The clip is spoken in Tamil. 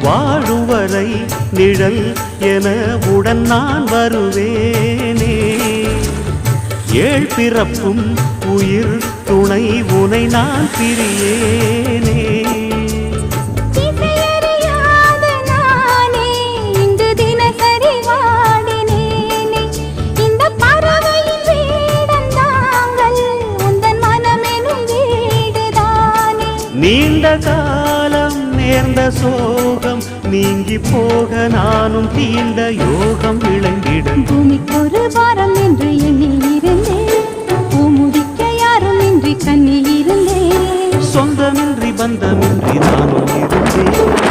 வாழும் வரை நிழல் என உடன் நான் வருவேனே. ஏழ் பிறப்பும் உயிர் துணை உனை நான் பிரியேனே. நீண்ட காலம் நேர்ந்த சோகம் நீங்கி போக நானும் தீண்ட யோகம் விளங்கிட. பூமிக்கொரு வாரம் என்று எண்ணி இருந்தேன், பூமுடிக்க யாரும் இன்றி கண்ணி இருந்தேன். சொந்தமின்றி பந்தமின்றி நானும் இருந்தேன்.